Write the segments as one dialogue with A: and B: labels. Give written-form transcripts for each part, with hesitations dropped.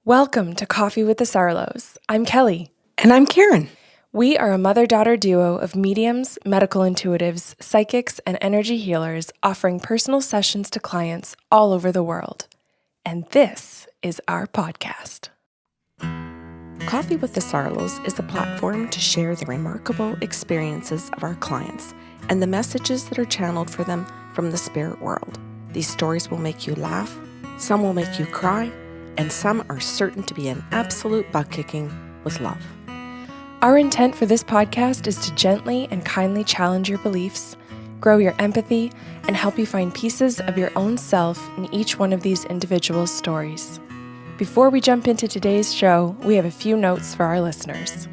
A: Welcome to Coffee with the Sarlos. I'm Kelly.
B: And I'm Karen.
A: We are a mother-daughter duo of mediums, medical intuitives, psychics, and energy healers offering personal sessions to clients all over the world. And this is our podcast.
B: Coffee with the Sarlos is a platform to share the remarkable experiences of our clients and the messages that are channeled for them from the spirit world. These stories will make you laugh, some will make you cry, and some are certain to be an absolute butt-kicking with love.
A: Our intent for this podcast is to gently and kindly challenge your beliefs, grow your empathy, and help you find pieces of your own self in each one of these individual stories. Before we jump into today's show, we have a few notes for our listeners.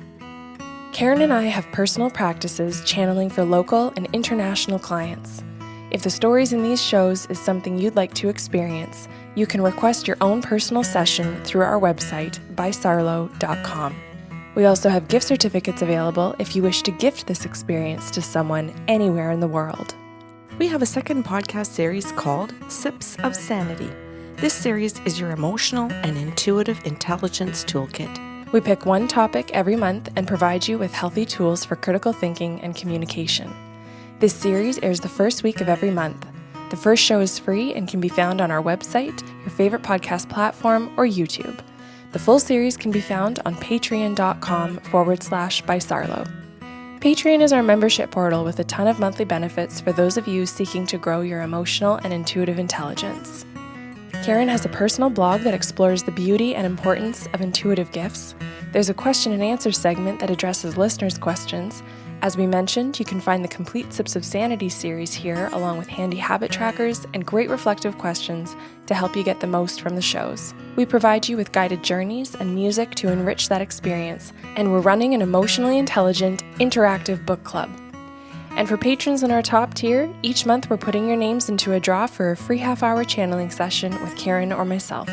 A: Karen and I have personal practices channeling for local and international clients. If the stories in these shows is something you'd like to experience, you can request your own personal session through our website, bysarlo.com. We also have gift certificates available if you wish to gift this experience to someone anywhere in the world.
B: We have a second podcast series called Sips of Sanity. This series is your emotional and intuitive intelligence toolkit.
A: We pick one topic every month and provide you with healthy tools for critical thinking and communication. This series airs the first week of every month. The first show is free and can be found on our website, your favorite podcast platform, or YouTube. The full series can be found on patreon.com/bysarlo. Patreon is our membership portal with a ton of monthly benefits for those of you seeking to grow your emotional and intuitive intelligence. Karen has a personal blog that explores the beauty and importance of intuitive gifts. There's a question and answer segment that addresses listeners' questions. As we mentioned, you can find the complete Sips of Sanity series here, along with handy habit trackers and great reflective questions to help you get the most from the shows. We provide you with guided journeys and music to enrich that experience, and we're running an emotionally intelligent, interactive book club. And for patrons in our top tier, each month we're putting your names into a draw for a free half-hour channeling session with Karen or myself.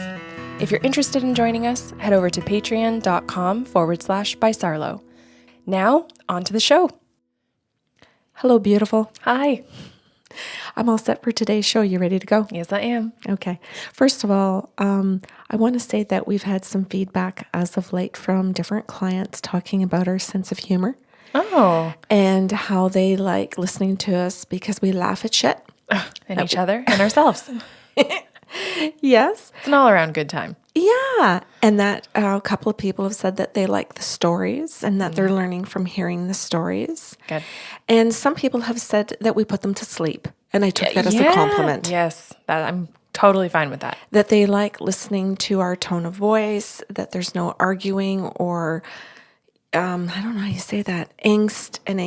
A: If you're interested in joining us, head over to patreon.com/bysarlo. Now, on to the show.
B: Hello, beautiful.
A: Hi.
B: I'm all set for today's show. You ready to go?
A: Yes, I am.
B: Okay. First of all, I want to say that we've had some feedback as of late from different clients talking about our sense of humor.
A: Oh.
B: And how they like listening to us because we laugh at shit.
A: And each other and ourselves.
B: Yes.
A: It's an all-around good time.
B: Yeah. And that a couple of people have said that they like the stories and that they're learning from hearing the stories.
A: Good.
B: And some people have said that we put them to sleep. And I took that as a compliment.
A: Yes, I'm totally fine with that.
B: That they like listening to our tone of voice, that there's no arguing or, I don't know how you say that, angst and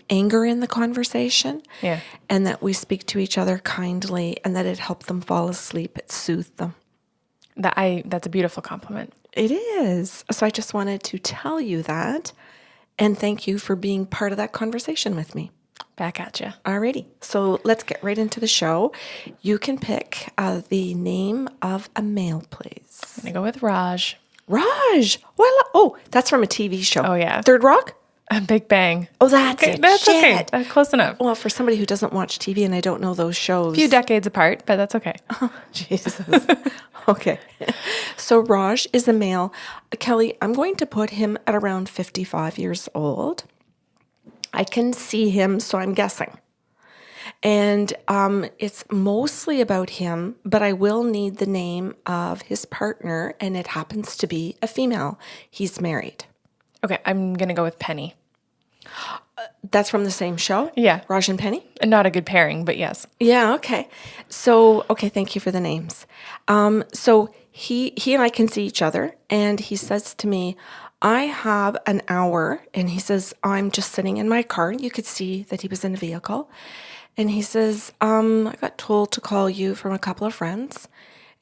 B: anger in the conversation.
A: Yeah.
B: And that we speak to each other kindly and that it helped them fall asleep. It soothed them.
A: That's a beautiful compliment.
B: It is. So I just wanted to tell you that and thank you for being part of that conversation with me.
A: Back at you.
B: Alrighty. So let's get right into the show. You can pick the name of a male, please.
A: I'm going to go with Raj.
B: Raj. Oh, that's from a TV show.
A: Oh, yeah.
B: Third Rock?
A: Big Bang.
B: Oh, that's
A: okay,
B: it.
A: That's
B: Shit.
A: okay. Close enough.
B: Well, for somebody who doesn't watch TV and I don't know those shows.
A: A few decades apart, but that's okay.
B: Oh, Jesus. Okay. So Raj is a male. Kelly, I'm going to put him at around 55 years old. I can see him, so I'm guessing. And it's mostly about him, but I will need the name of his partner, and it happens to be a female. He's married.
A: Okay, I'm going to go with Penny.
B: That's from the same show?
A: Yeah.
B: Raj and Penny?
A: Not a good pairing, but yes.
B: Yeah, okay. So, okay, thank you for the names. So he and I can see each other, and he says to me, I have an hour, and he says, I'm just sitting in my car. You could see that he was in a vehicle. And he says, I got told to call you from a couple of friends.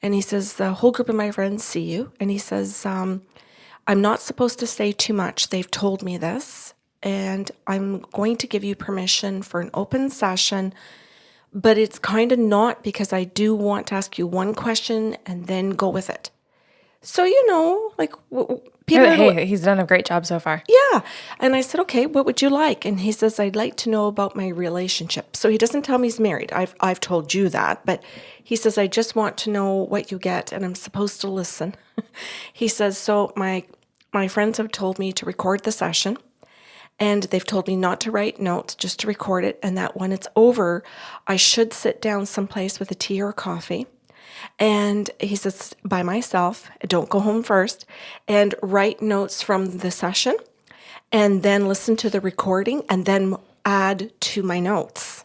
B: And he says, the whole group of my friends see you. And he says, I'm not supposed to say too much. They've told me this. And I'm going to give you permission for an open session. But it's kind of not because I do want to ask you one question and then go with it. So, like Peter,
A: Hey, he's done a great job so far.
B: yeah. And I said, okay, what would you like? And he says, I'd like to know about my relationship. So he doesn't tell me he's married. I've told you that, but he says, I just want to know what you get, and I'm supposed to listen. He says, so my friends have told me to record the session, and they've told me not to write notes, just to record it, and that when it's over, I should sit down someplace with a tea or coffee. And he says, by myself, don't go home first, and write notes from the session, and then listen to the recording, and then add to my notes.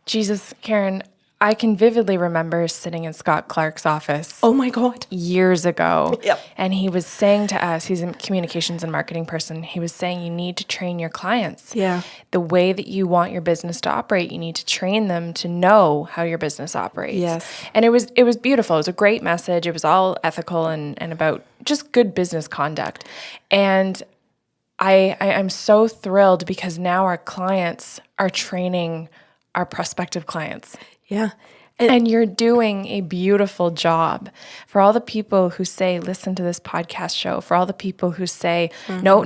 A: Jesus, Karen, I can vividly remember sitting in Scott Clark's office
B: Oh my God.
A: years ago.
B: Yep.
A: And he was saying to us, he's a communications and marketing person, he was saying you need to train your clients.
B: Yeah.
A: The way that you want your business to operate, you need to train them to know how your business operates.
B: Yes.
A: And it was beautiful. It was a great message. It was all ethical and about just good business conduct. And I'm so thrilled because now our clients are training our prospective clients.
B: Yeah.
A: And you're doing a beautiful job. For all the people who say, listen to this podcast show, for all the people who say, no,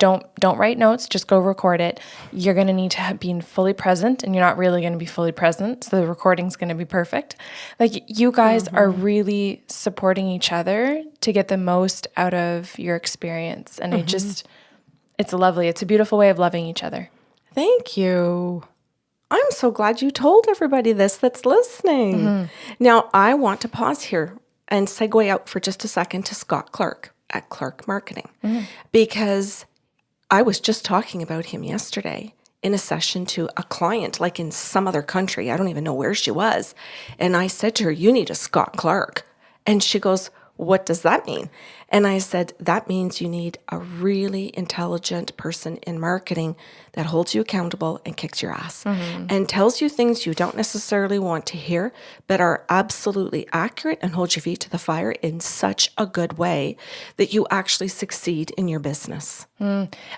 A: don't write notes, just go record it. You're going to need to be fully present, and you're not really going to be fully present, so the recording's going to be perfect. Like, you guys are really supporting each other to get the most out of your experience. And it's lovely. It's a beautiful way of loving each other.
B: Thank you. I'm so glad you told everybody this that's listening. Now, I want to pause here and segue out for just a second to Scott Clark at Clark Marketing, because I was just talking about him yesterday in a session to a client, like in some other country. I don't even know where she was. And I said to her, you need a Scott Clark. And she goes, what does that mean? And I said, that means you need a really intelligent person in marketing that holds you accountable and kicks your ass and tells you things you don't necessarily want to hear, but are absolutely accurate and hold your feet to the fire in such a good way that you actually succeed in your business.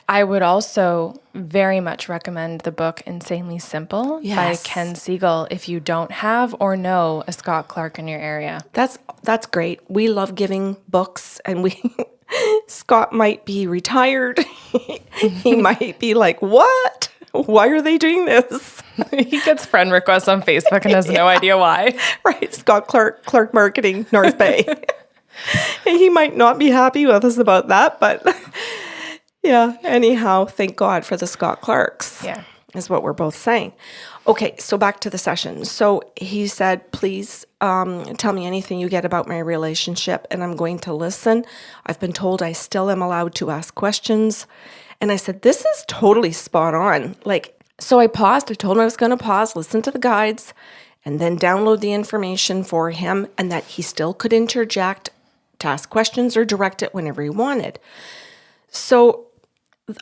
A: I would also very much recommend the book Insanely Simple by Ken Siegel if you don't have or know a Scott Clark in your area.
B: That's great. We love giving books, and Scott might be retired. He might be like, what? Why are they doing this?
A: He gets friend requests on Facebook and has no idea why.
B: Right. Scott Clark Marketing, North Bay. He might not be happy with us about that, but yeah. Anyhow, thank God for the Scott Clarks.
A: Yeah.
B: Is what we're both saying. Okay, so back to the session. So he said, please tell me anything you get about my relationship, and I'm going to listen. I've been told I still am allowed to ask questions. And I said, this is totally spot on. So I paused. I told him I was going to pause, listen to the guides, and then download the information for him, and that he still could interject to ask questions or direct it whenever he wanted. So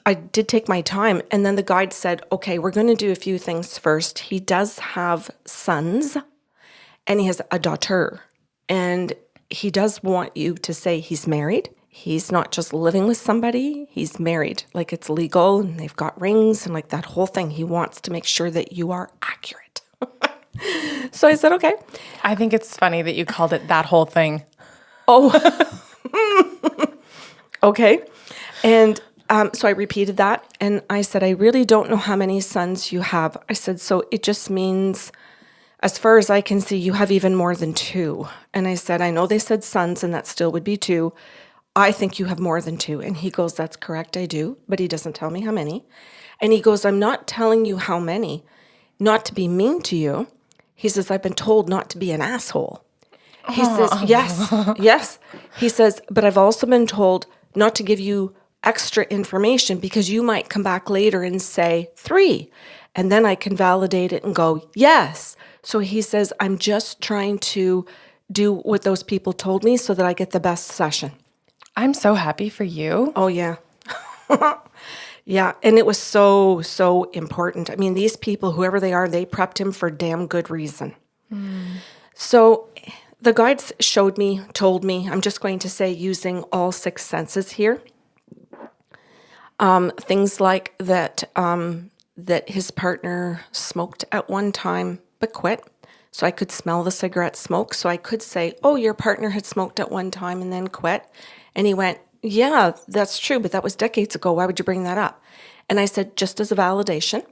B: I did take my time, and then the guide said, okay, we're going to do a few things first. He does have sons, and he has a daughter, and he does want you to say he's married. He's not just living with somebody, he's married. Like, it's legal, and they've got rings, and like that whole thing. He wants to make sure that you are accurate. So I said, okay.
A: I think it's funny that you called it that whole thing.
B: Oh, okay. And so I repeated that, and I said, I really don't know how many sons you have. I said, so it just means, as far as I can see, you have even more than 2. And I said, I know they said sons, and that still would be 2. I think you have more than 2. And he goes, that's correct, I do. But he doesn't tell me how many. And he goes, I'm not telling you how many, not to be mean to you. He says, I've been told not to be an asshole. He says, yes. He says, but I've also been told not to give you extra information because you might come back later and say 3. And then I can validate it and go, yes. So he says, I'm just trying to do what those people told me so that I get the best session.
A: I'm so happy for you.
B: Oh, yeah. Yeah. And it was so, so important. I mean, these people, whoever they are, they prepped him for damn good reason. So the guides told me, I'm just going to say using all 6 senses here. Things like that his partner smoked at one time but quit. So I could smell the cigarette smoke. So I could say, oh, your partner had smoked at one time and then quit. And he went, yeah, that's true, but that was decades ago. Why would you bring that up? And I said, just as a validation.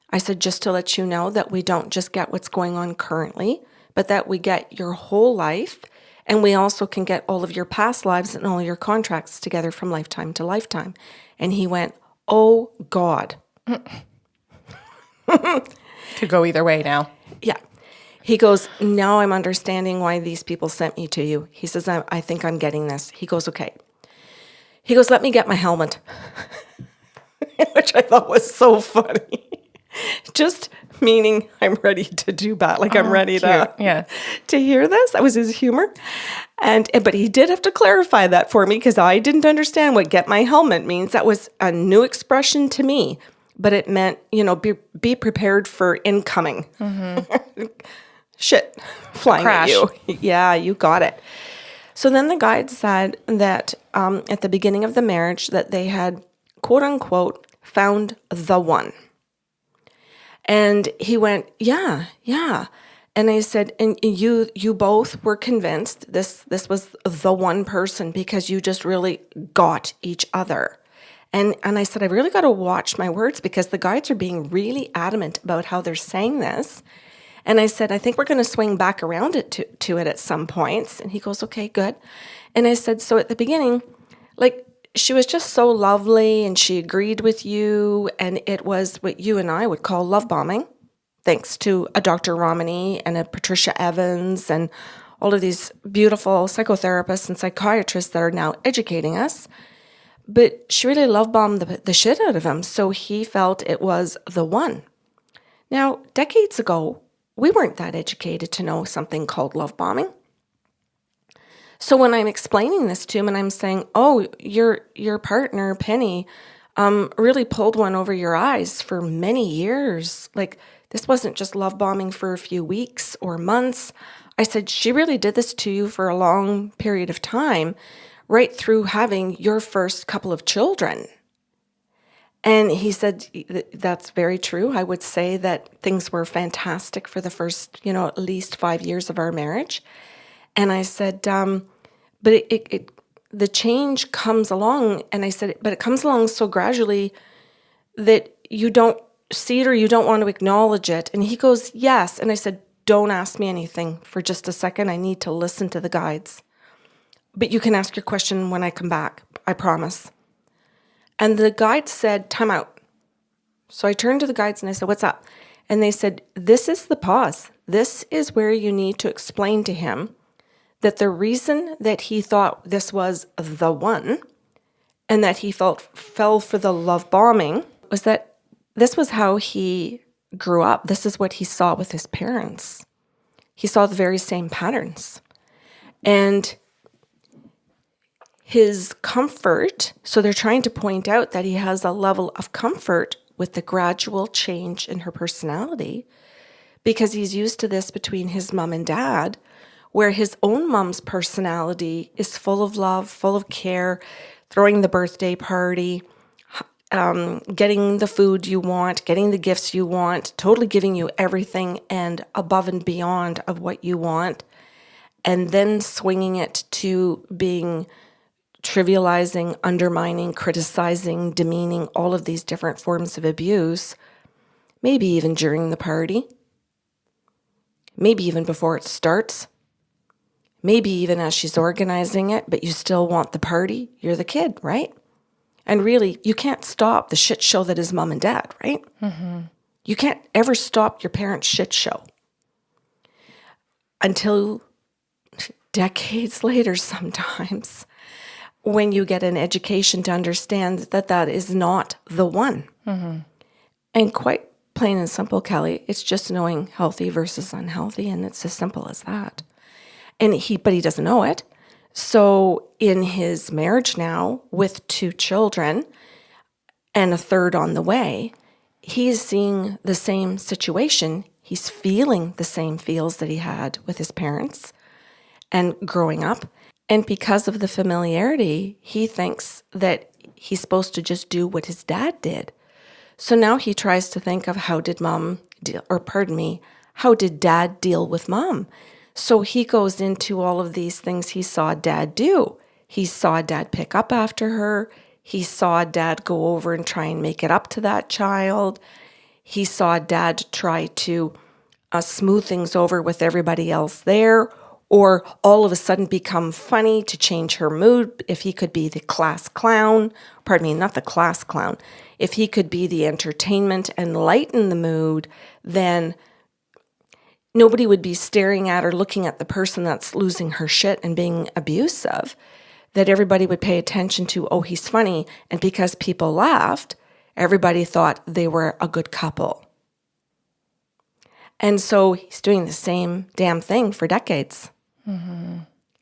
B: I said, just to let you know that we don't just get what's going on currently, but that we get your whole life. And we also can get all of your past lives and all your contracts together from lifetime to lifetime. And he went, oh, God.
A: Could go either way now.
B: Yeah. He goes, now I'm understanding why these people sent me to you. He says, I think I'm getting this. He goes, okay. He goes, let me get my helmet, which I thought was so funny. Just meaning I'm ready to do that. Like I'm ready to hear this. That was his humor. But he did have to clarify that for me because I didn't understand what get my helmet means. That was a new expression to me, but it meant, be prepared for incoming. Shit flying
A: Crash.
B: at you. Yeah, you got it. So then the guide said that at the beginning of the marriage that they had, quote unquote, found the one. And he went, yeah. And I said, and you both were convinced this was the one person because you just really got each other. And I said, I really got to watch my words because the guides are being really adamant about how they're saying this. And I said, I think we're going to swing back around to it at some points. And he goes, okay, good. And I said, so at the beginning, like, she was just so lovely and she agreed with you. And it was what you and I would call love bombing, thanks to a Dr. Romani and a Patricia Evans and all of these beautiful psychotherapists and psychiatrists that are now educating us. But she really love bombed the shit out of him. So he felt it was the one. Now, decades ago, we weren't that educated to know something called love bombing. So when I'm explaining this to him and I'm saying, oh, your partner, Penny, really pulled one over your eyes for many years. Like, this wasn't just love bombing for a few weeks or months. I said, she really did this to you for a long period of time, right through having your first couple of children. And he said, that's very true. I would say that things were fantastic for the first, at least 5 years of our marriage. And I said, but the change comes along. And I said, but it comes along so gradually that you don't see it or you don't want to acknowledge it. And he goes, yes. And I said, don't ask me anything for just a second. I need to listen to the guides. But you can ask your question when I come back. I promise. And the guide said, time out. So I turned to the guides and I said, what's up? And they said, this is the pause. This is where you need to explain to him that the reason that he thought this was the one and that he fell for the love bombing was that this was how he grew up. This is what he saw with his parents. He saw the very same patterns. And his comfort, so they're trying to point out that he has a level of comfort with the gradual change in her personality because he's used to this between his mom and dad, where his own mom's personality is full of love, full of care, throwing the birthday party, getting the food you want, getting the gifts you want, totally giving you everything and above and beyond of what you want, and then swinging it to being trivializing, undermining, criticizing, demeaning, all of these different forms of abuse, maybe even during the party, maybe even before it starts, maybe even as she's organizing it, but you still want the party. You're the kid, right? And really, you can't stop the shit show that is mom and dad, right? Mm-hmm. You can't ever stop your parents' shit show until decades later sometimes, when you get an education to understand that that is not the one. Mm-hmm. And quite plain and simple, Kelly, it's just knowing healthy versus unhealthy, and it's as simple as that. But he doesn't know it. So in his marriage now with 2 children and a third on the way, he's seeing the same situation. He's feeling the same feels that he had with his parents and growing up. And because of the familiarity, he thinks that he's supposed to just do what his dad did. So now he tries to think of how did dad deal with mom? So he goes into all of these things he saw dad do. He saw dad pick up after her. He saw dad go over and try and make it up to that child. He saw dad try to smooth things over with everybody else there, or all of a sudden become funny to change her mood. If he could be the class clown, pardon me, not the class clown, if he could be the entertainment and lighten the mood, then nobody would be staring at or looking at the person that's losing her shit and being abusive. That everybody would pay attention to, oh, he's funny. And because people laughed, everybody thought they were a good couple. And so he's doing the same damn thing for decades. Mm-hmm.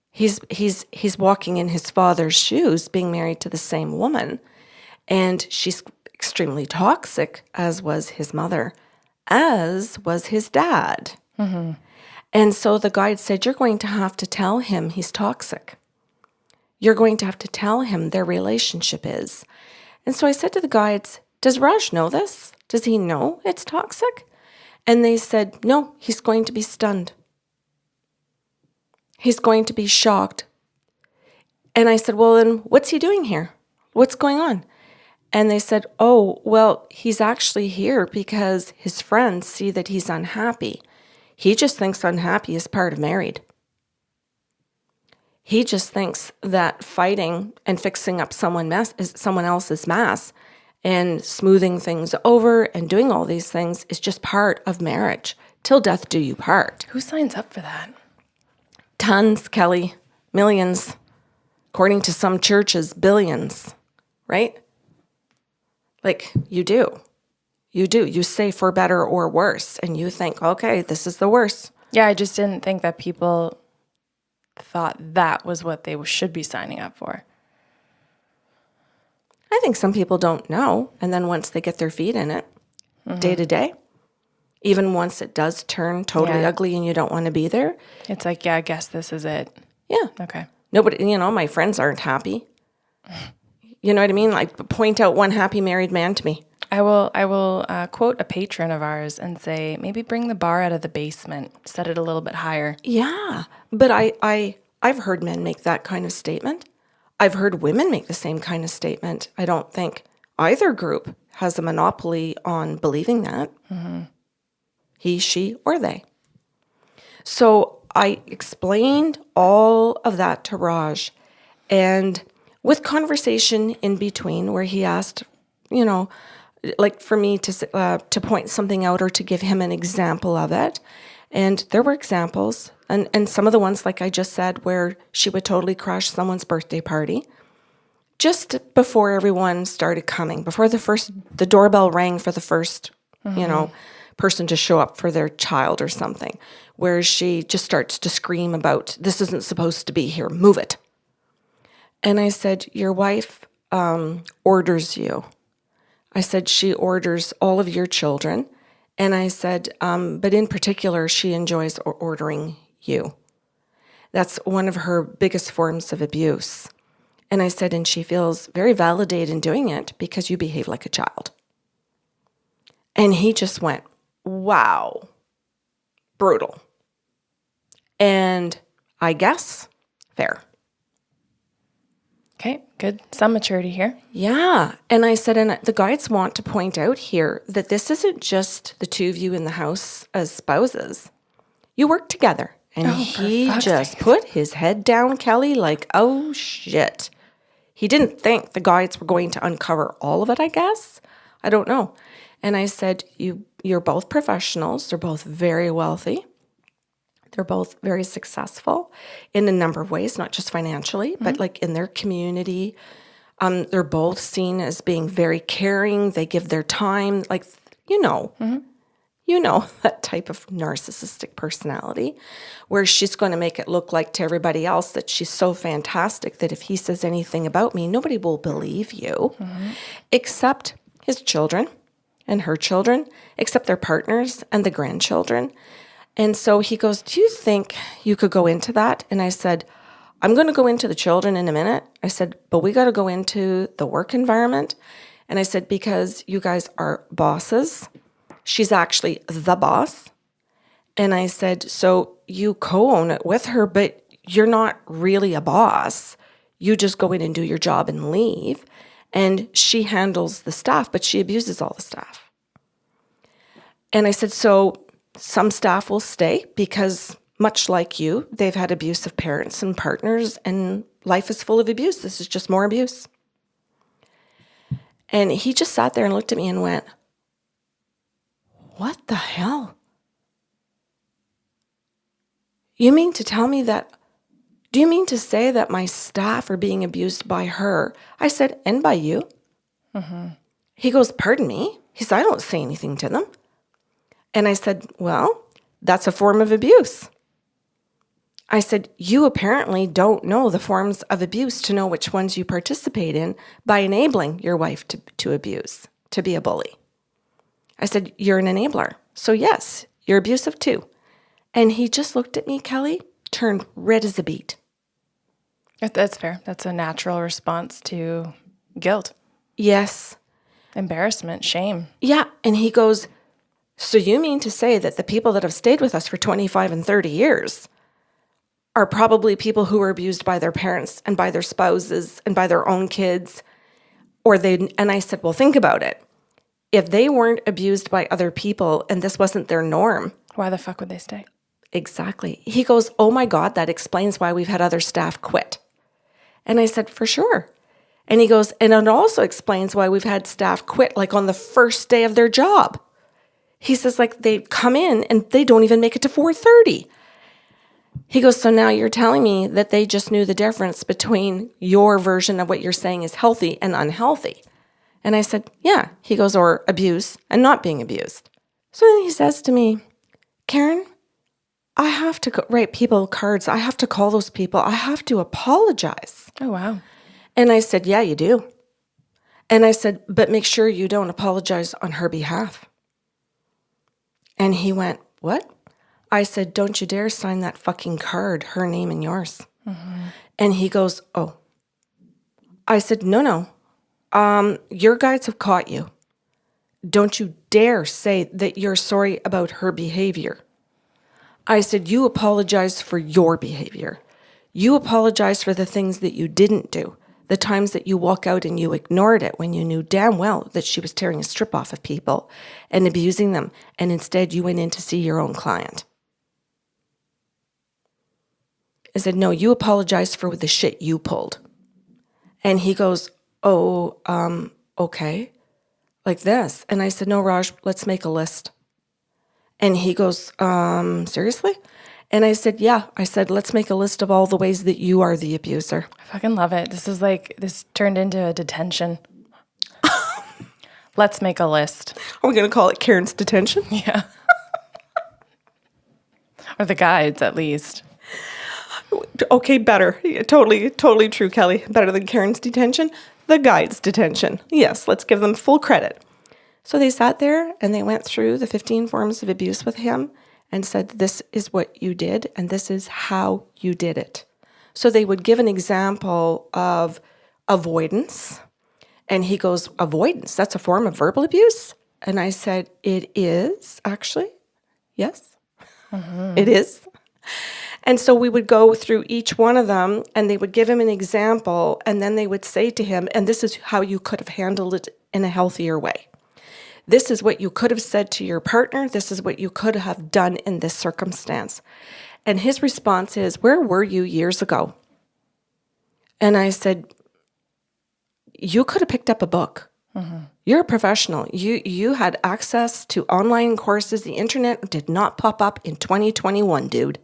B: He's walking in his father's shoes, being married to the same woman. And she's extremely toxic, as was his mother, as was his dad. Mm-hmm. And so the guide said, you're going to have to tell him he's toxic. You're going to have to tell him their relationship is. And so I said to the guides, does Raj know this? Does he know it's toxic? And they said, no, he's going to be stunned. He's going to be shocked. And I said, well, then what's he doing here? What's going on? And they said, oh, well, he's actually here because his friends see that he's unhappy. He just thinks unhappy is part of married. He just thinks that fighting and fixing up someone else's mess and smoothing things over and doing all these things is just part of marriage. Till death do you part.
A: Who signs up for that?
B: Tons, Kelly. Millions. According to some churches, billions. Right? Like, you do. You do. You say for better or worse. And you think, okay, this is the worst.
A: Yeah, I just didn't think that people thought that was what they should be signing up for.
B: I think some people don't know. And then once they get their feet in it, day to day, even once it does turn totally ugly and you don't want to be there.
A: It's like, yeah, I guess this is it.
B: Yeah.
A: Okay.
B: Nobody, my friends aren't happy. You know what I mean? Like, point out one happy married man to me.
A: I will quote a patron of ours and say, maybe bring the bar out of the basement, set it a little bit higher.
B: Yeah. But I've heard men make that kind of statement. I've heard women make the same kind of statement. I don't think either group has a monopoly on believing that. Mm-hmm. He, she, or they. So I explained all of that to Raj, and with conversation in between where he asked, like for me to point something out or to give him an example of it. And there were examples, and some of the ones, like I just said, where she would totally crash someone's birthday party just before everyone started coming, before the doorbell rang for the first, person to show up for their child or something, where she just starts to scream about, this isn't supposed to be here, move it. And I said, your wife orders you. I said, she orders all of your children. And I said, but in particular, she enjoys ordering you. That's one of her biggest forms of abuse. And I said, and she feels very validated in doing it because you behave like a child. And he just went, wow, brutal. And I guess fair.
A: Okay, good. Some maturity here.
B: Yeah. And I said, and the guides want to point out here that this isn't just the two of you in the house as spouses. You work together. And he just put his head down, Kelly, like, oh, shit. He didn't think the guides were going to uncover all of it, I guess. I don't know. And I said, you're both professionals. They're both very wealthy. They're both very successful in a number of ways, not just financially, but like in their community. They're both seen as being very caring. They give their time, like, that type of narcissistic personality where she's going to make it look like to everybody else that she's so fantastic that if he says anything about me, nobody will believe you, except his children and her children, except their partners and the grandchildren. And so he goes, do you think you could go into that? And I said, I'm going to go into the children in a minute. I said, but we got to go into the work environment. And I said, because you guys are bosses. She's actually the boss. And I said, so you co-own it with her, but you're not really a boss. You just go in and do your job and leave. And she handles the staff, but she abuses all the staff. And I said, so some staff will stay because much like you, they've had abusive parents and partners, and life is full of abuse. This is just more abuse. And he just sat there and looked at me and went, what the hell? You mean to tell me that, do you mean to say that my staff are being abused by her? I said, and by you. He goes, pardon me? He said, I don't say anything to them. And I said, well, that's a form of abuse. I said, you apparently don't know the forms of abuse to know which ones you participate in by enabling your wife to abuse, to be a bully. I said, you're an enabler. So yes, you're abusive too. And he just looked at me, Kelly, turned red as a beet.
A: That's fair. That's a natural response to guilt,
B: Yes.
A: embarrassment, shame.
B: Yeah. And he goes, so you mean to say that the people that have stayed with us for 25 and 30 years are probably people who were abused by their parents and by their spouses and by their own kids? And I said, well, think about it. If they weren't abused by other people and this wasn't their norm.
A: Why the fuck would they stay?
B: Exactly. He goes, oh my God, that explains why we've had other staff quit. And I said, for sure. And he goes, and it also explains why we've had staff quit like on the first day of their job. He says, like, they come in and they don't even make it to 4:30. He goes, so now you're telling me that they just knew the difference between your version of what you're saying is healthy and unhealthy. And I said, yeah. He goes, or abuse and not being abused. So then he says to me, Karen, I have to write people cards. I have to call those people. I have to apologize.
A: Oh, wow.
B: And I said, yeah, you do. And I said, but make sure you don't apologize on her behalf. And he went, what? I said, don't you dare sign that fucking card, her name and yours. And he goes, oh. I said, no. Your guides have caught you. Don't you dare say that you're sorry about her behavior. I said, you apologize for your behavior. You apologize for the things that you didn't do, the times that you walk out and you ignored it when you knew damn well that she was tearing a strip off of people and abusing them, and instead you went in to see your own client. I said, no, you apologize for the shit you pulled. And he goes, oh, okay, like this. And I said, no, Raj, let's make a list. And he goes, seriously? And I said, yeah. I said, let's make a list of all the ways that you are the abuser.
A: I fucking love it. This turned into a detention. Let's make a list.
B: Are we going to call it Karen's Detention?
A: Yeah. Or the guides, at least.
B: Okay, better. Totally true, Kelly. Better than Karen's Detention. The guide's detention. Yes, let's give them full credit. So they sat there and they went through the 15 forms of abuse with him and said, this is what you did and this is how you did it. So they would give an example of avoidance. And he goes, avoidance, that's a form of verbal abuse? And I said, it is, actually. Yes, It is. And so we would go through each one of them and they would give him an example and then they would say to him, and this is how you could have handled it in a healthier way. This is what you could have said to your partner. This is what you could have done in this circumstance. And his response is, where were you years ago? And I said, you could have picked up a book. You're a professional. You had access to online courses. The internet did not pop up in 2021, dude.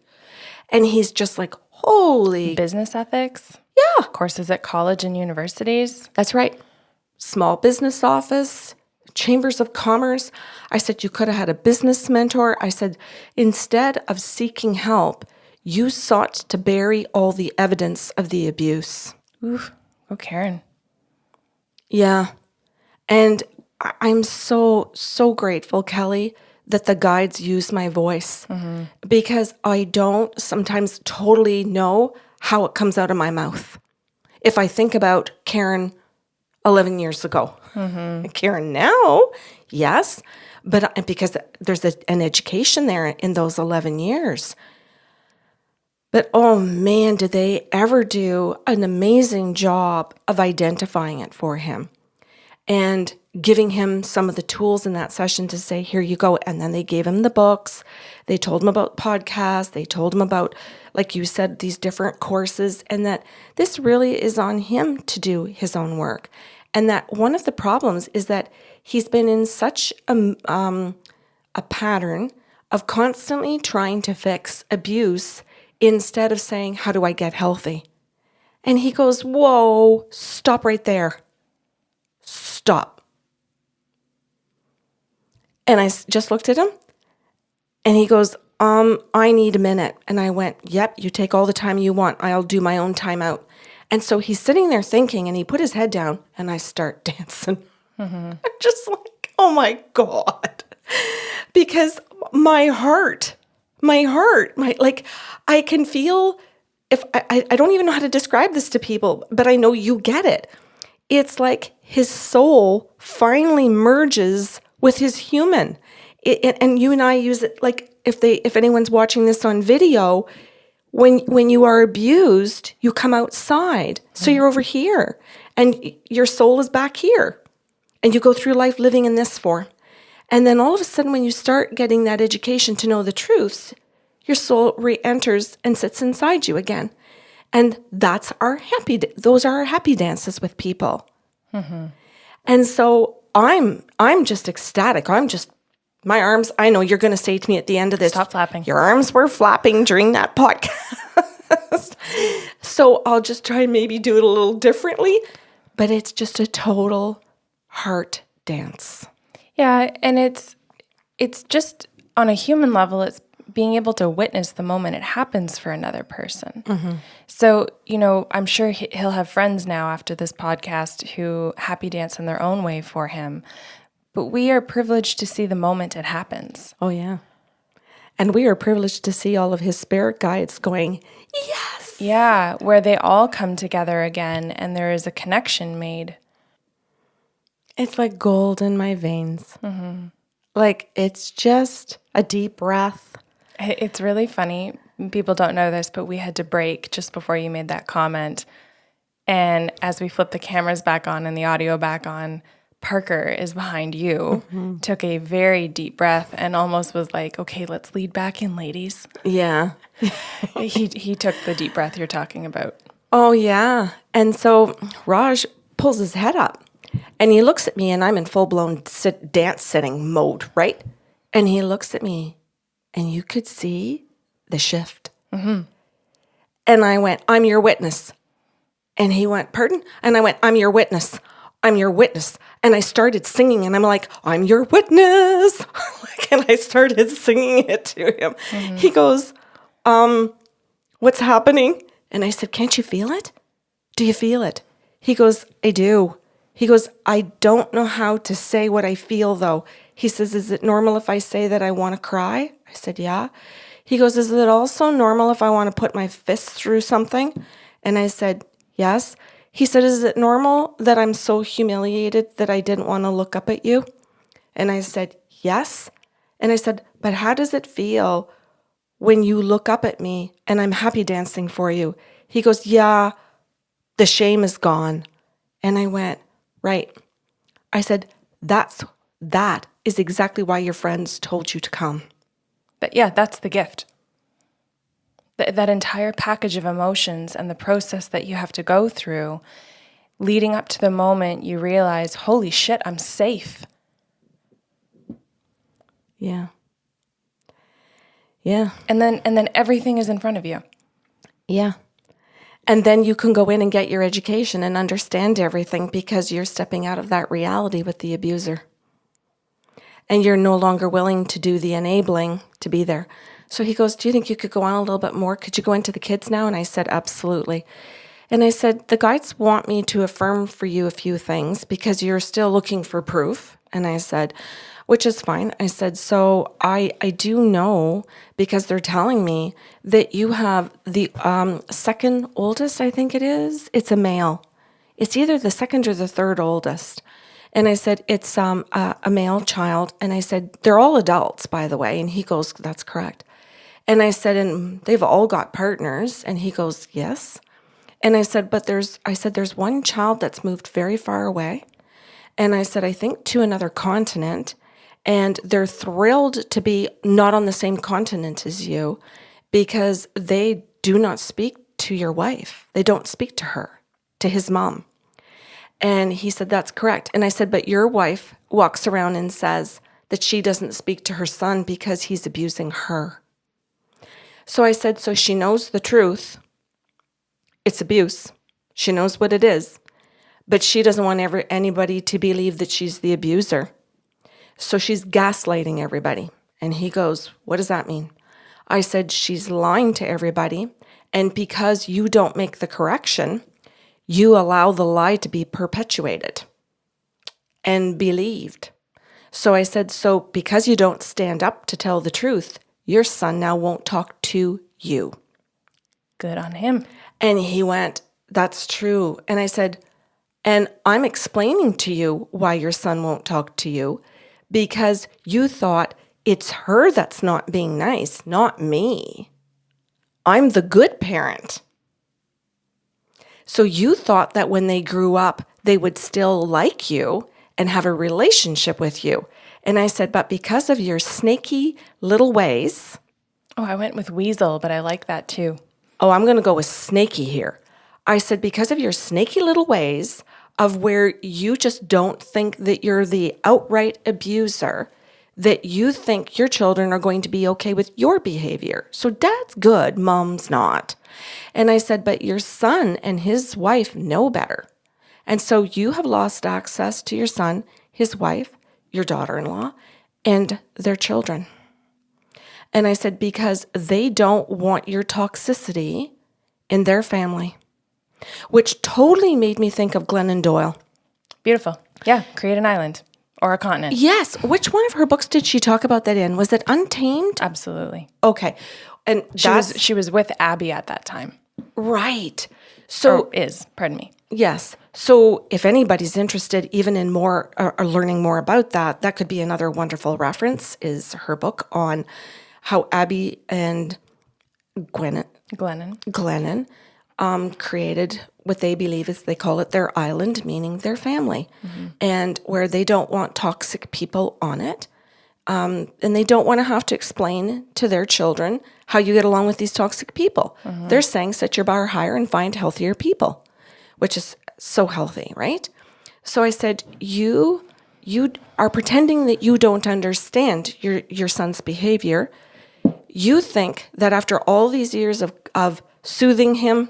B: And he's just like, holy.
A: Business ethics?
B: Yeah.
A: Courses at college and universities?
B: That's right. Small business office, chambers of commerce. I said, you could have had a business mentor. I said, instead of seeking help, you sought to bury all the evidence of the abuse.
A: Oof. Oh, Karen.
B: Yeah. And I'm so grateful, Kelly, that the guides use my voice because I don't sometimes totally know how it comes out of my mouth. If I think about Karen 11 years ago, Karen now, yes, but because there's an education there in those 11 years. But oh man, did they ever do an amazing job of identifying it for him and giving him some of the tools in that session to say, here you go. And then they gave him the books. They told him about podcasts. They told him about, like you said, these different courses, and that this really is on him to do his own work. And that one of the problems is that he's been in such a pattern of constantly trying to fix abuse instead of saying, how do I get healthy? And he goes, whoa, stop right there. Stop. And I just looked at him and he goes, I need a minute. And I went, yep, you take all the time you want. I'll do my own time out. And so he's sitting there thinking, and he put his head down and I start dancing. I'm just like, oh my God. Because my heart, like I can feel, if I don't even know how to describe this to people, but I know you get it. It's like his soul finally merges with his human. And you and I use it like if anyone's watching this on video, when you are abused, you come outside. So you're over here and your soul is back here. And you go through life living in this form. And then all of a sudden, when you start getting that education to know the truths, your soul re-enters and sits inside you again. And those are our happy dances with people. And so I'm just ecstatic. My arms, I know you're going to say to me at the end of this,
A: Stop flapping.
B: Your arms were flapping during that podcast. So I'll just try and maybe do it a little differently, but it's just a total heart dance.
A: Yeah, and it's just on a human level, it's being able to witness the moment it happens for another person. So, I'm sure he'll have friends now after this podcast who happy dance in their own way for him. But we are privileged to see the moment it happens.
B: Oh, yeah. And we are privileged to see all of his spirit guides going, yes.
A: Yeah, where they all come together again and there is a connection made.
B: It's like gold in my veins. Like it's just a deep breath.
A: It's really funny. People don't know this, but we had to break just before you made that comment. And as we flipped the cameras back on and the audio back on, Parker is behind you, took a very deep breath and almost was like, okay, let's lead back in, ladies.
B: Yeah.
A: He took the deep breath you're talking about.
B: Oh, yeah. And so Raj pulls his head up and he looks at me and I'm in full-blown dance sitting mode, right? And he looks at me and you could see the shift. And I went, I'm your witness. And he went, pardon? And I went, I'm your witness. I'm your witness. And I started singing and I'm like, I'm your witness. And I started singing it to him. He goes, what's happening? And I said, can't you feel it? Do you feel it? He goes, I do. He goes, I don't know how to say what I feel though. He says, is it normal if I say that I want to cry? I said, yeah. He goes, is it also normal if I want to put my fist through something? And I said, yes. He said, is it normal that I'm so humiliated that I didn't want to look up at you? And I said, yes. And I said, but how does it feel when you look up at me and I'm happy dancing for you? He goes, yeah, the shame is gone. And I went, right. I said, that is exactly why your friends told you to come.
A: But yeah, that's the gift. That entire package of emotions and the process that you have to go through leading up to the moment you realize, holy shit, I'm safe.
B: Yeah. Yeah.
A: And then everything is in front of you.
B: Yeah. And then you can go in and get your education and understand everything because you're stepping out of that reality with the abuser. And you're no longer willing to do the enabling to be there. So he goes, do you think you could go on a little bit more? Could you go into the kids now? And I said, absolutely. And I said, the guides want me to affirm for you a few things because you're still looking for proof. And I said, which is fine. I said, so I do know because they're telling me that you have the second oldest, I think it is. It's a male. It's either the second or the third oldest. And I said, it's a male child. And I said, they're all adults, by the way. And he goes, that's correct. And I said, and they've all got partners. And he goes, yes. And I said, but there's one child that's moved very far away. And I said, I think to another continent. And they're thrilled to be not on the same continent as you because they do not speak to your wife. They don't speak to her, to his mom. And he said, that's correct. And I said, but your wife walks around and says that she doesn't speak to her son because he's abusing her. So I said, so she knows the truth. It's abuse. She knows what it is. But she doesn't want anybody to believe that she's the abuser. So she's gaslighting everybody. And he goes, what does that mean? I said, she's lying to everybody. And because you don't make the correction, you allow the lie to be perpetuated and believed. So I said, so because you don't stand up to tell the truth, your son now won't talk to you.
A: Good on him.
B: And he went, that's true. And I said, and I'm explaining to you why your son won't talk to you because you thought it's her that's not being nice, not me. I'm the good parent. So you thought that when they grew up, they would still like you and have a relationship with you. And I said, but because of your snaky little ways.
A: Oh, I went with weasel, but I like that too.
B: Oh, I'm going to go with snaky here. I said, because of your snaky little ways of where you just don't think that you're the outright abuser, that you think your children are going to be okay with your behavior. So dad's good, mom's not. And I said, but your son and his wife know better. And so you have lost access to your son, his wife, your daughter-in-law, and their children. And I said, because they don't want your toxicity in their family, which totally made me think of Glennon Doyle.
A: Beautiful. Yeah, create an island or a continent.
B: Yes. Which one of her books did she talk about that in? Was it Untamed?
A: Absolutely.
B: Okay. And
A: She was with Abby at that time.
B: Right. So
A: Pardon me.
B: Yes. So if anybody's interested even in more or learning more about that, that could be another wonderful reference is her book on how Abby and Glennon created what they believe is, they call it their island, meaning their family, and where they don't want toxic people on it. And they don't want to have to explain to their children how you get along with these toxic people. They're saying set your bar higher and find healthier people, which is so healthy, right? So I said, you are pretending that you don't understand your son's behavior. You think that after all these years of soothing him,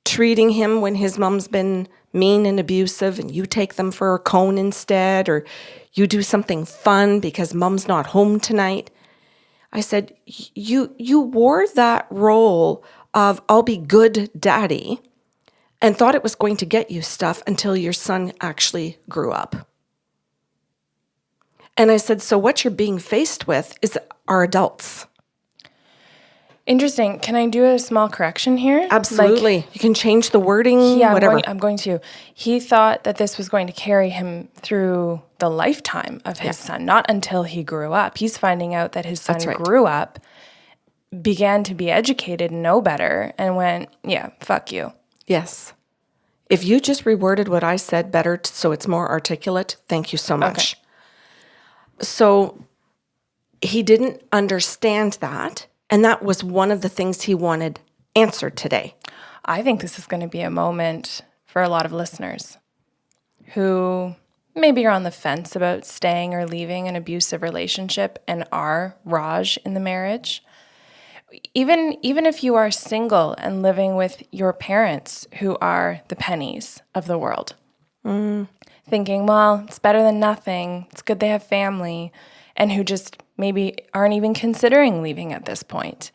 B: treating him when his mom's been mean and abusive, and you take them for a cone instead, or you do something fun because mom's not home tonight. I said, you wore that role of I'll be good daddy and thought it was going to get you stuff until your son actually grew up. And I said, so what you're being faced with are adults.
A: Interesting. Can I do a small correction here?
B: Absolutely. You can change the wording,
A: Yeah,
B: whatever.
A: I'm going to. He thought that this was going to carry him through the lifetime of his son, not until he grew up. He's finding out that his son grew up, began to be educated, know better, and went, yeah, fuck you.
B: Yes. If you just reworded what I said better so it's more articulate, thank you so much. Okay. So he didn't understand that. And that was one of the things he wanted answered today.
A: I think this is going to be a moment for a lot of listeners who maybe are on the fence about staying or leaving an abusive relationship and are Raj in the marriage. Even if you are single and living with your parents who are the pennies of the world, thinking, well, it's better than nothing, it's good they have family, and who just maybe aren't even considering leaving at this point.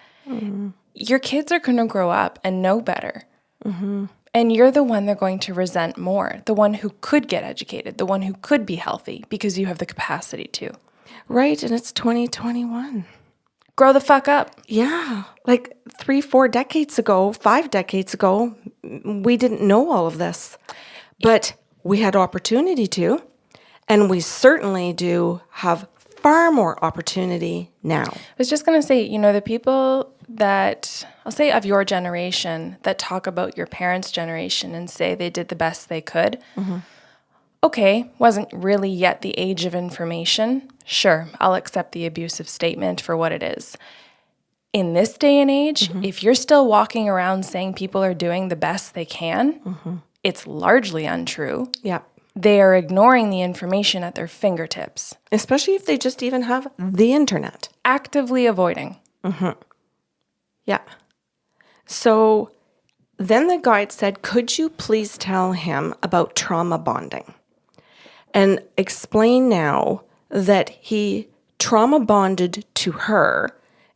A: Your kids are going to grow up and know better. And you're the one they're going to resent more, the one who could get educated, the one who could be healthy because you have the capacity to.
B: Right, and it's 2021.
A: Grow the fuck up.
B: Yeah, like 3-4 decades ago, 5 decades ago, we didn't know all of this. But we had opportunity to, and we certainly do have far more opportunity now.
A: I was just going to say, the people that, I'll say of your generation, that talk about your parents' generation and say they did the best they could. Okay, wasn't really yet the age of information. Sure, I'll accept the abusive statement for what it is. In this day and age, if you're still walking around saying people are doing the best they can, it's largely untrue.
B: Yeah.
A: They are ignoring the information at their fingertips.
B: Especially if they just even have the internet.
A: Actively avoiding.
B: Yeah. So then the guide said, could you please tell him about trauma bonding? And explain now that he trauma bonded to her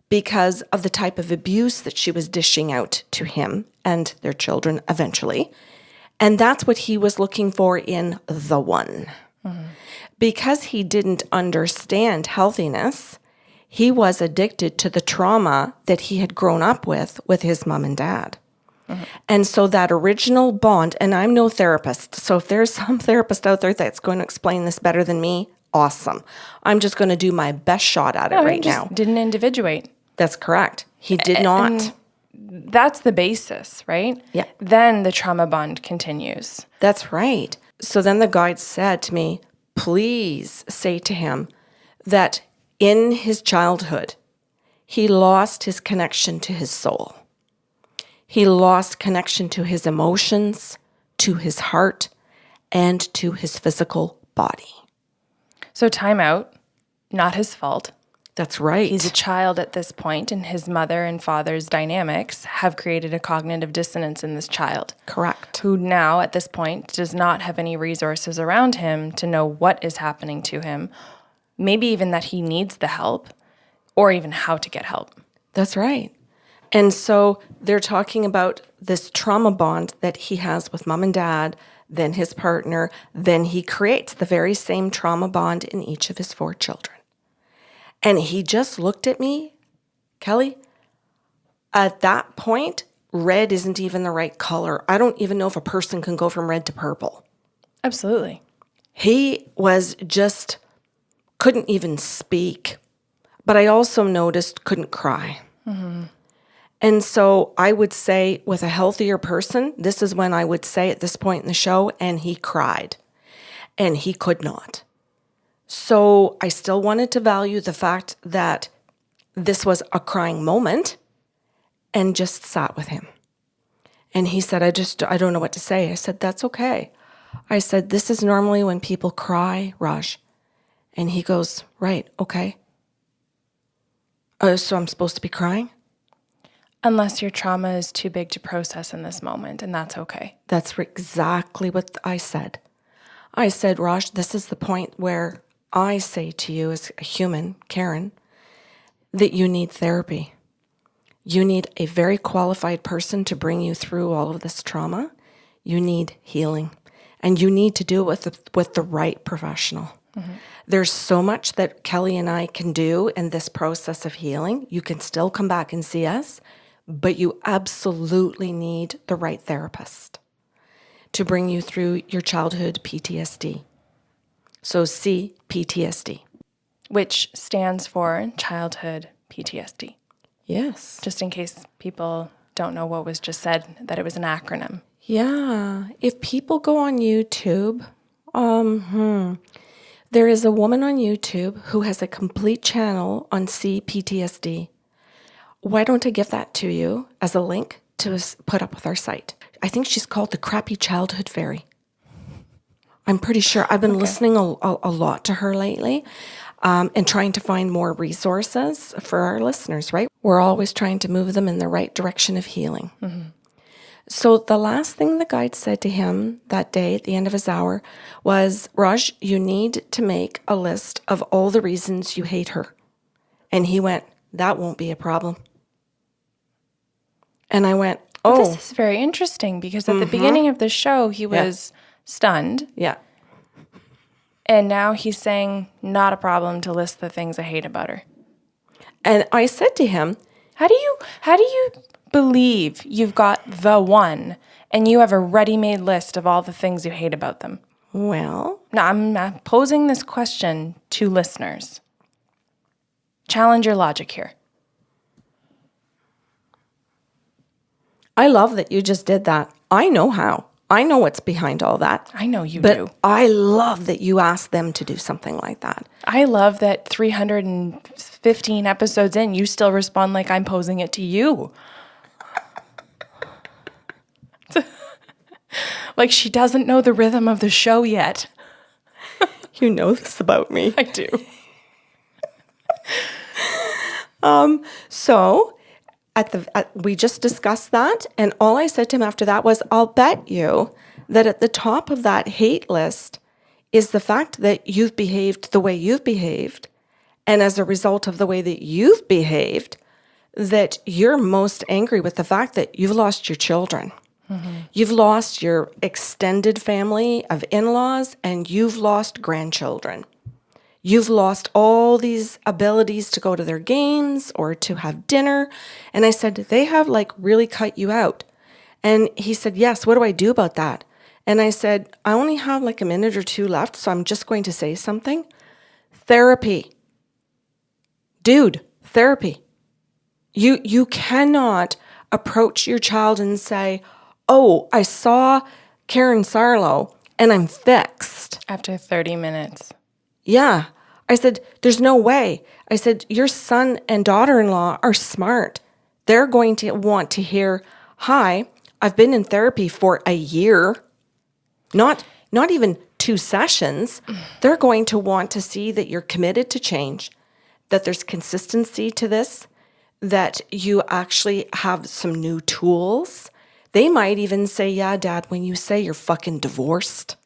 B: because of the type of abuse that she was dishing out to him and their children eventually. And that's what he was looking for in the one. Because he didn't understand healthiness, he was addicted to the trauma that he had grown up with his mom and dad. And so that original bond, and I'm no therapist, so if there's some therapist out there that's going to explain this better than me, awesome. I'm just going to do my best shot at it right now.
A: Didn't individuate.
B: That's correct. He did not.
A: That's the basis, right?
B: Yeah.
A: Then the trauma bond continues.
B: That's right. So then the guide said to me, please say to him that in his childhood, he lost his connection to his soul. He lost connection to his emotions, to his heart, and to his physical body.
A: So time out, not his fault.
B: That's right.
A: He's a child at this point, and his mother and father's dynamics have created a cognitive dissonance in this child.
B: Correct.
A: Who now, at this point, does not have any resources around him to know what is happening to him, maybe even that he needs the help, or even how to get help.
B: That's right. And so they're talking about this trauma bond that he has with mom and dad, then his partner, then he creates the very same trauma bond in each of his 4 children. And he just looked at me, Kelly, at that point, red isn't even the right color. I don't even know if a person can go from red to purple.
A: Absolutely.
B: He was just, couldn't even speak. But I also noticed couldn't cry. And so I would say with a healthier person, this is when I would say at this point in the show, and he cried. And he could not. So I still wanted to value the fact that this was a crying moment and just sat with him. And he said, I don't know what to say. I said, that's okay. I said, this is normally when people cry, Raj. And he goes, right, okay. So I'm supposed to be crying?
A: Unless your trauma is too big to process in this moment, and that's okay.
B: That's exactly what I said. I said, Raj, this is the point where I say to you as a human, Karen, that you need therapy. You need a very qualified person to bring you through all of this trauma. You need healing. And you need to do it with the right professional. There's so much that Kelly and I can do in this process of healing. You can still come back and see us, but you absolutely need the right therapist to bring you through your childhood PTSD. So CPTSD.
A: Which stands for childhood PTSD.
B: Yes.
A: Just in case people don't know what was just said, that it was an acronym.
B: Yeah. If people go on YouTube, there is a woman on YouTube who has a complete channel on CPTSD. Why don't I give that to you as a link to put up with our site? I think she's called the Crappy Childhood Fairy. I'm pretty sure. I've been listening a lot to her lately and trying to find more resources for our listeners, right? We're always trying to move them in the right direction of healing. So the last thing the guide said to him that day at the end of his hour was, Raj, you need to make a list of all the reasons you hate her. And he went, that won't be a problem. And I went, oh.
A: This is very interesting because at the beginning of the show, he was stunned.
B: Yeah.
A: And now he's saying, not a problem to list the things I hate about her.
B: And I said to him,
A: How do you believe you've got the one and you have a ready-made list of all the things you hate about them?
B: well,
A: Now, I'm posing this question to listeners. Challenge your logic here.
B: I love that you just did that. I know how. I know what's behind all that.
A: I know you
B: But
A: do.
B: I love that you asked them to do something like that.
A: I love that 315 episodes in, you still respond like I'm posing it to you. Like she doesn't know the rhythm of the show yet.
B: You know this about me.
A: I do.
B: So we just discussed that. And all I said to him after that was, I'll bet you that at the top of that hate list is the fact that you've behaved the way you've behaved. And as a result of the way that you've behaved, that you're most angry with the fact that you've lost your children. You've lost your extended family of in-laws and you've lost grandchildren. You've lost all these abilities to go to their games or to have dinner. And I said, they have like really cut you out. And he said, yes, what do I do about that? And I said, I only have like a minute or two left, so I'm just going to say something. Therapy. Dude, therapy. You cannot approach your child and say, oh, I saw Karen Sarlo and I'm fixed.
A: After 30 minutes.
B: Yeah. I said, there's no way. I said, your son and daughter-in-law are smart. They're going to want to hear, hi, I've been in therapy for a year, not even 2 sessions. They're going to want to see that you're committed to change, that there's consistency to this, that you actually have some new tools. They might even say, yeah, Dad, when you say you're fucking divorced.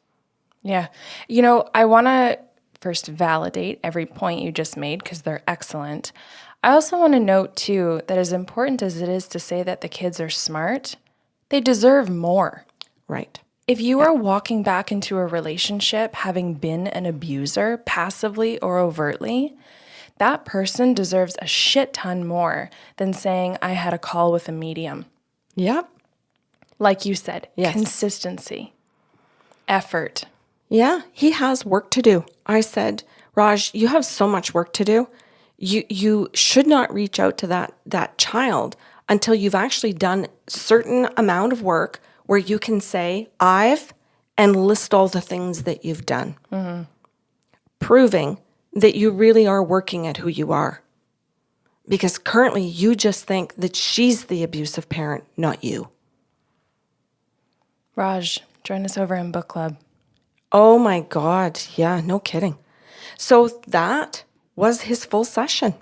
A: Yeah. You know, I want to first validate every point you just made because they're excellent. I also want to note, too, that as important as it is to say that the kids are smart, they deserve more.
B: Right.
A: If you are walking back into a relationship having been an abuser, passively or overtly, that person deserves a shit ton more than saying, I had a call with a medium.
B: Yep.
A: Like you said,
B: Yes.
A: Consistency, effort.
B: Yeah, he has work to do. I said, Raj, you have so much work to do. You should not reach out to that child until you've actually done certain amount of work where you can say, and list all the things that you've done. Mm-hmm. Proving that you really are working at who you are. Because currently you just think that she's the abusive parent, not you.
A: Raj, join us over in book club.
B: Oh my God. Yeah, no kidding. So that was his full session.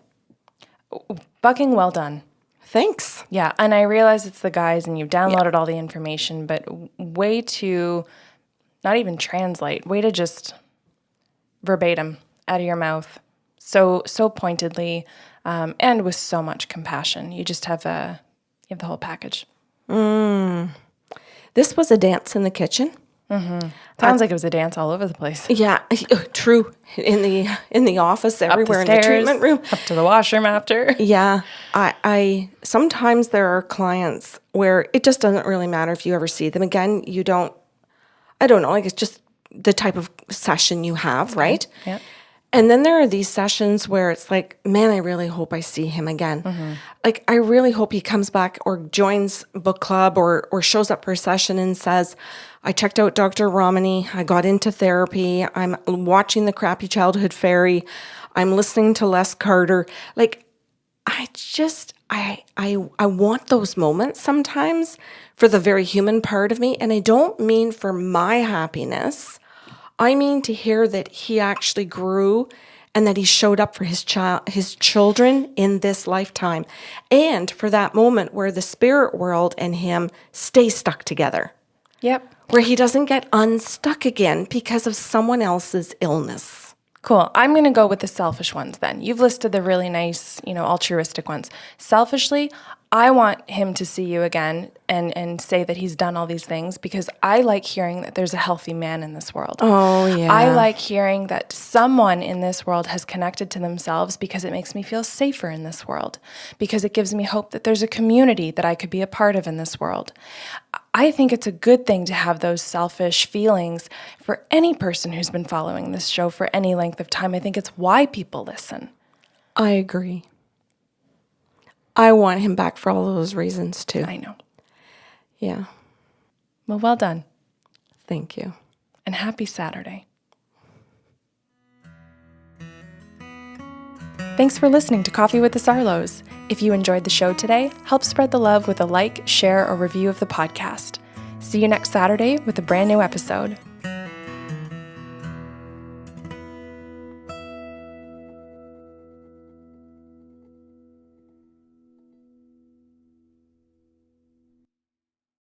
A: Fucking well done.
B: Thanks.
A: Yeah, and I realize it's the guys and you've downloaded all the information, but way to not even translate, way to just verbatim out of your mouth, so pointedly, and with so much compassion. You just have the whole package.
B: This was a dance in the kitchen.
A: Mm-hmm. Sounds like it was a dance all over the place.
B: Yeah, true. In the office, everywhere,
A: Up the stairs,
B: in the treatment room,
A: up to the washroom after.
B: Yeah, I sometimes there are clients where it just doesn't really matter if you ever see them again. I don't know, like it's just the type of session you have, right?
A: Yeah.
B: And then there are these sessions where it's like, man, I really hope I see him again. Mm-hmm. Like, I really hope he comes back or joins book club or shows up for a session and says, I checked out Dr. Romani. I got into therapy. I'm watching The Crappy Childhood Fairy. I'm listening to Les Carter. Like, I want those moments sometimes for the very human part of me. And I don't mean for my happiness. I mean to hear that he actually grew and that he showed up for his children in this lifetime. And for that moment where the spirit world and him stay stuck together.
A: Yep.
B: Where he doesn't get unstuck again because of someone else's illness.
A: Cool. I'm going to go with the selfish ones then. You've listed the really nice, altruistic ones. Selfishly, I want him to see you again and say that he's done all these things because I like hearing that there's a healthy man in this world.
B: Oh, yeah.
A: I like hearing that someone in this world has connected to themselves because it makes me feel safer in this world, because it gives me hope that there's a community that I could be a part of in this world. I think it's a good thing to have those selfish feelings for any person who's been following this show for any length of time. I think it's why people listen.
B: I agree. I want him back for all those reasons too.
A: I know.
B: Yeah.
A: Well done.
B: Thank you.
A: And happy Saturday. Thanks for listening to Coffee with the Sarlos. If you enjoyed the show today, help spread the love with a like, share, or review of the podcast. See you next Saturday with a brand new episode.